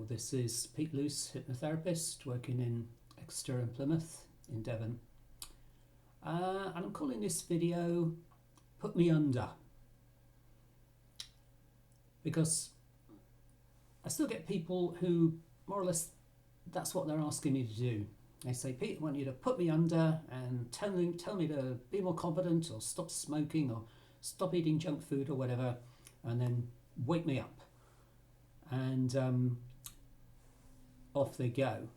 Hello, this is Pete Luce, hypnotherapist working in Exeter and Plymouth in Devon. And I'm calling this video Put Me Under, because I still get people who more or less that's what they're asking me to do. They say, Pete, I want you to put me under and tell me to be more confident or stop smoking or stop eating junk food or whatever, and then wake me up. And off they go.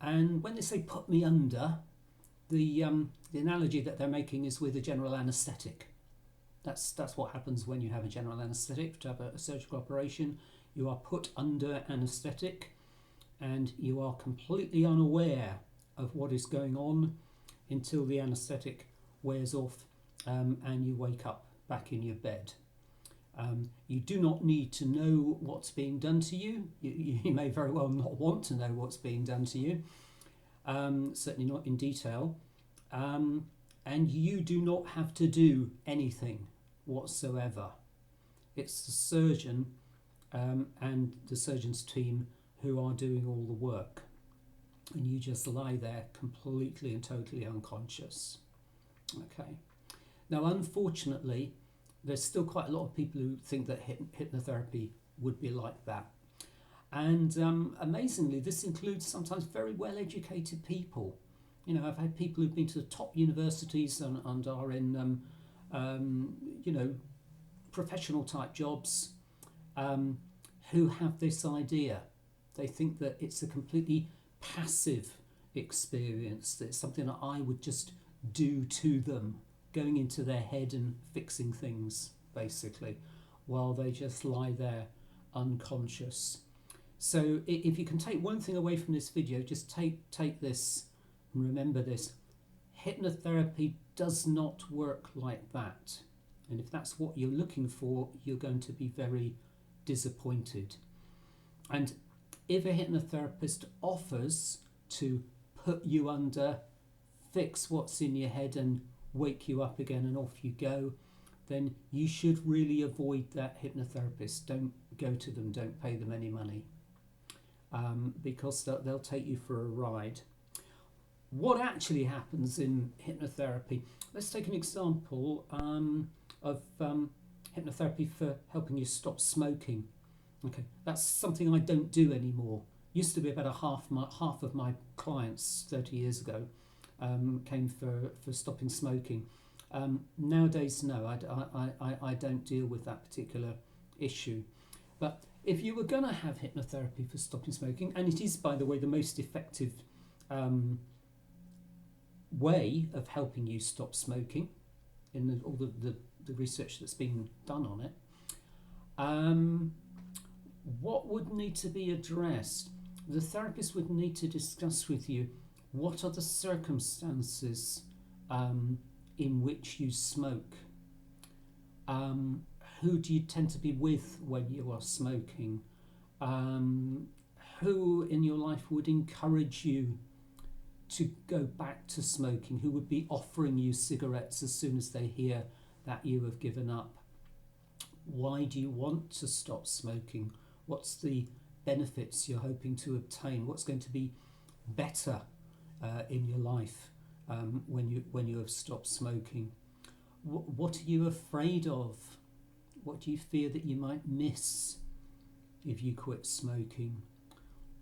And when they say put me under, the analogy that they're making is with a general anaesthetic. That's what happens when you have a general anaesthetic. To have a surgical operation, you are put under anaesthetic and you are completely unaware of what is going on until the anaesthetic wears off and you wake up back in your bed. You do not need to know what's being done to you. You may very well not want to know what's being done to you, certainly not in detail. And you do not have to do anything whatsoever. It's the surgeon and the surgeon's team who are doing all the work. And you just lie there completely and totally unconscious. Okay. Now, unfortunately, there's still quite a lot of people who think that hypnotherapy would be like that. And amazingly, this includes sometimes very well-educated people. You know, I've had people who've been to the top universities and are in, professional type jobs who have this idea. They think that it's a completely passive experience, that it's something that I would just do to them, going into their head and fixing things, basically, while they just lie there unconscious. So if you can take one thing away from this video, just take this and remember this. Hypnotherapy does not work like that. And if that's what you're looking for, you're going to be very disappointed. And if a hypnotherapist offers to put you under, fix what's in your head and wake you up again and off you go, then you should really avoid that hypnotherapist. Don't go to them, don't pay them any money, because they'll take you for a ride. What actually happens in hypnotherapy? Let's take an example of hypnotherapy for helping you stop smoking. Okay, that's something I don't do anymore. Used to be about half of my clients 30 years ago came for stopping smoking. Nowadays, no, I don't deal with that particular issue. But if you were going to have hypnotherapy for stopping smoking, and it is, by the way, the most effective way of helping you stop smoking in all the research that's been done on it, what would need to be addressed? The therapist would need to discuss with you what are the circumstances in which you smoke. Who do you tend to be with when you are smoking? Who in your life would encourage you to go back to smoking? Who would be offering you cigarettes as soon as they hear that you have given up? Why do you want to stop smoking? What's the benefits you're hoping to obtain? What's going to be better in your life when you have stopped smoking? What are you afraid of? What do you fear that you might miss if you quit smoking?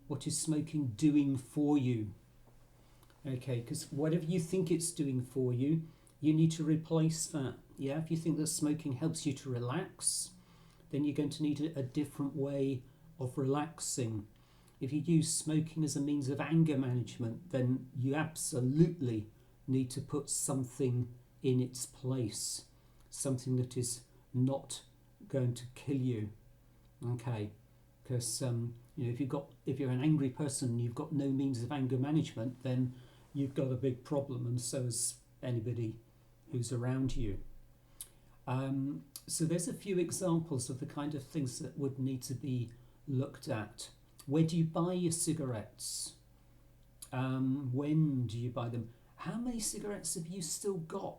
What is smoking doing for you? Okay, because whatever you think it's doing for you, you need to replace that. Yeah, if you think that smoking helps you to relax, then you're going to need a different way of relaxing. If you use smoking as a means of anger management, then you absolutely need to put something in its place, something that is not going to kill you. Okay, because if you're an angry person and you've got no means of anger management, then you've got a big problem, and so has anybody who's around you. So there's a few examples of the kind of things that would need to be looked at. Where do you buy your cigarettes? When do you buy them? How many cigarettes have you still got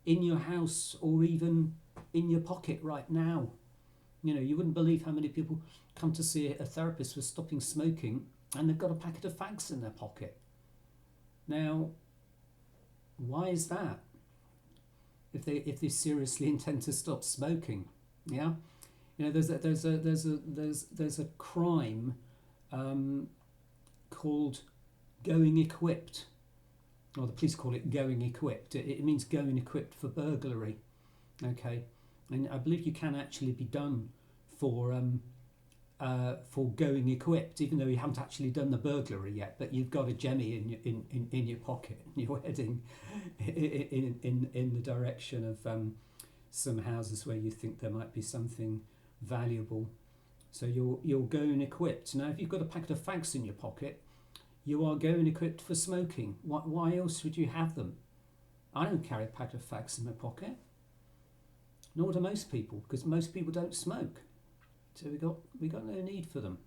in your house or even in your pocket right now? You know, you wouldn't believe how many people come to see a therapist for stopping smoking and they've got a packet of fags in their pocket. Now, why is that? If they seriously intend to stop smoking, yeah, you know, there's a crime called going equipped, or the police call it going equipped. It means going equipped for burglary. Okay, and I believe you can actually be done for going equipped, even though you haven't actually done the burglary yet. But you've got a jemmy in your pocket, and you're heading in the direction of some houses where you think there might be something valuable. So you're going equipped. Now, if you've got a packet of fags in your pocket, you are going equipped for smoking. Why else would you have them? I don't carry a packet of fags in my pocket. Nor do most people, because most people don't smoke. So we got no need for them.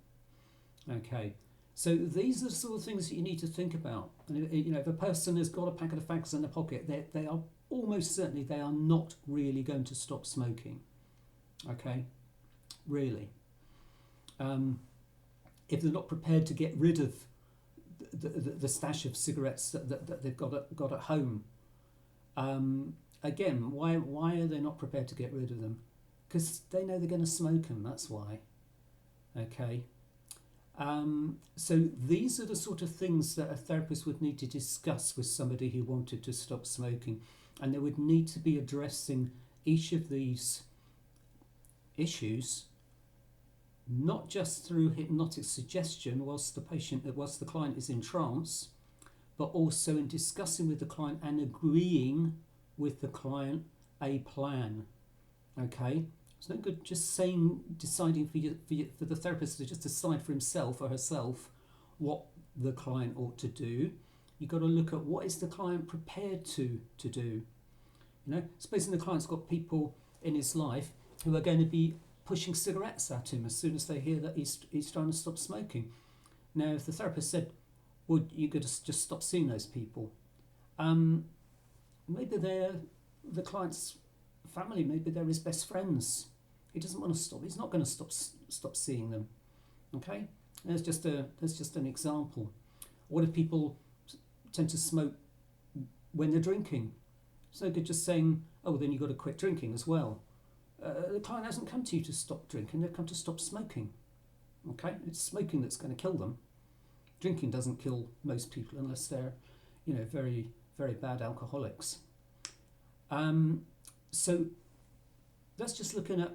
Okay, so these are the sort of things that you need to think about. And you know, if a person has got a packet of fags in their pocket, they are almost certainly they are not really going to stop smoking. Okay, really. If they're not prepared to get rid of the stash of cigarettes that they've got at home, again, why are they not prepared to get rid of them? Because they know they're going to smoke them, that's why. Okay. So these are the sort of things that a therapist would need to discuss with somebody who wanted to stop smoking. And they would need to be addressing each of these issues, not just through hypnotic suggestion whilst the client is in trance, but also in discussing with the client and agreeing with the client a plan. Okay, it's no good just deciding for the therapist to just decide for himself or herself what the client ought to do. You've got to look at what is the client prepared to do. You know, supposing the client's got people in his life who are going to be pushing cigarettes at him as soon as they hear that he's trying to stop smoking. Now, if the therapist said, "Well, you could just stop seeing those people," maybe they're the client's family, maybe they're his best friends. He doesn't want to stop. He's not going to stop seeing them. Okay, there's just an example. What if people tend to smoke when they're drinking? It's no good just saying, "Oh, then you've got to quit drinking as well." The client hasn't come to you to stop drinking. They've come to stop smoking. Okay, it's smoking that's going to kill them. Drinking doesn't kill most people unless they're, you know, very, very bad alcoholics. So that's just looking at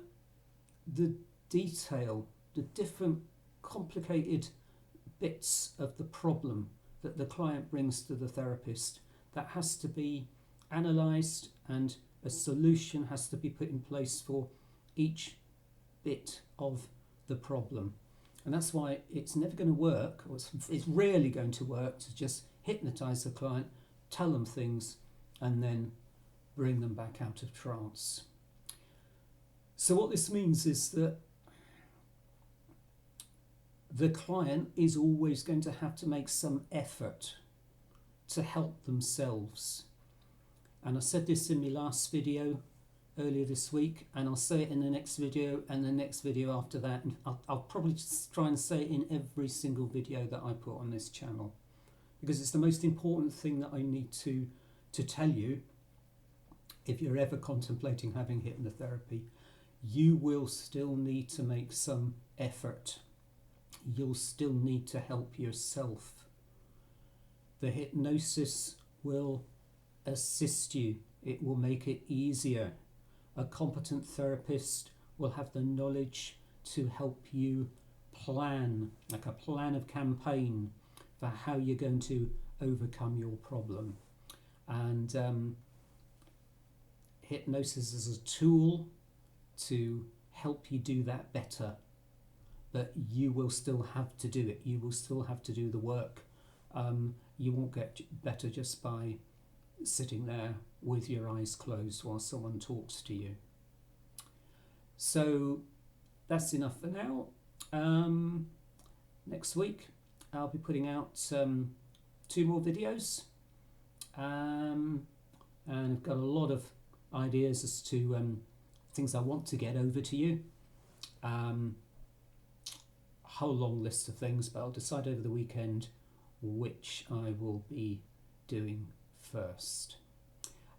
the detail, the different complicated bits of the problem that the client brings to the therapist that has to be analysed, and a solution has to be put in place for each bit of the problem. And that's why it's never going to work, or it's rarely going to work to just hypnotise the client, tell them things, and then bring them back out of trance. So what this means is that the client is always going to have to make some effort to help themselves. And I said this in my last video earlier this week, and I'll say it in the next video and the next video after that. And I'll probably just try and say it in every single video that I put on this channel, because it's the most important thing that I need to tell you. If you're ever contemplating having hypnotherapy, you will still need to make some effort. You'll still need to help yourself. The hypnosis will assist you. It will make it easier. A competent therapist will have the knowledge to help you plan, like a plan of campaign for how you're going to overcome your problem. And hypnosis is a tool to help you do that better, but you will still have to do it. You will still have to do the work. You won't get better just by sitting there with your eyes closed while someone talks to you. So that's enough for now. Next week I'll be putting out 2 more videos, and I've got a lot of ideas as to things I want to get over to you. A whole long list of things, but I'll decide over the weekend which I will be doing first.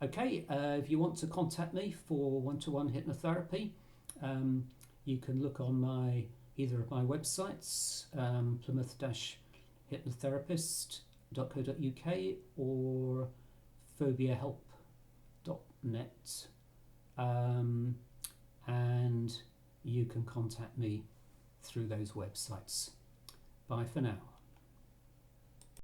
Okay, if you want to contact me for one-to-one hypnotherapy, you can look on either of my websites, plymouth-hypnotherapist.co.uk or phobiahelp.net, and you can contact me through those websites. Bye for now.